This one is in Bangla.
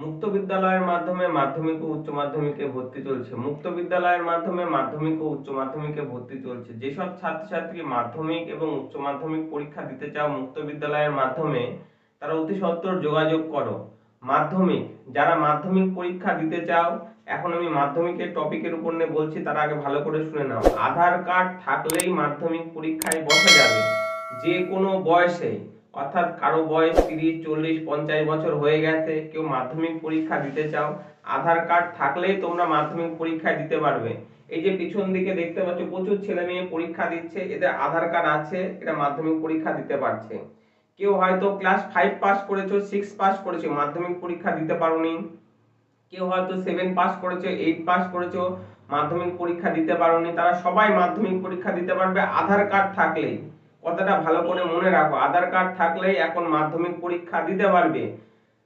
মুক্ত বিদ্যালয়ের মাধ্যমে মাধ্যমিক ও উচ্চ মাধ্যমিকে ভর্তি চলছে। মুক্ত বিদ্যালয়ের মাধ্যমে মাধ্যমিক ও উচ্চ মাধ্যমিকে ভর্তি চলছে। যেসব ছাত্রছাত্রী মাধ্যমিক এবং উচ্চ মাধ্যমিক পরীক্ষা দিতে চাও মুক্ত বিদ্যালয়ের মাধ্যমে, তারা অতি সত্বর যোগাযোগ করো। মাধ্যমিক, যারা মাধ্যমিক পরীক্ষা দিতে চাও, এখন আমি মাধ্যমিকের টপিকের উপর নিয়ে বলছি, তারা আগে ভালো করে শুনে নাও। আধার কার্ড থাকলেই মাধ্যমিক পরীক্ষায় বসা যাবে, যে কোনো বয়সে। অর্থাৎ কারো বয়স 30, 40, 50 বছর হয়ে গেছে, কেউ মাধ্যমিক পরীক্ষা দিতে চাও, আধার কার্ড থাকলেই তোমরা মাধ্যমিক পরীক্ষায় দিতে পারবে। এই যে পিছন দিকে দেখতে পাচ্ছ প্রচুর ছেলে মেয়ে পরীক্ষা দিচ্ছে, এদের আধার কার্ড আছে, এরা মাধ্যমিক পরীক্ষা দিতে পারছে। কেউ হয়তো ক্লাস 5 পাস করেছো, 6 পাস করেছো, মাধ্যমিক পরীক্ষা দিতে পারোনি। কেউ হয়তো 7 পাস করেছো, 8 পাস করেছো, মাধ্যমিক পরীক্ষা দিতে পারোনি, তারা সবাই মাধ্যমিক পরীক্ষা দিতে পারবে আধার কার্ড থাকলেই। কথাটা ভালো করে মনে রাখো, আধার কার্ড থাকলেই এখন মাধ্যমিক পরীক্ষা দিতে পারবে।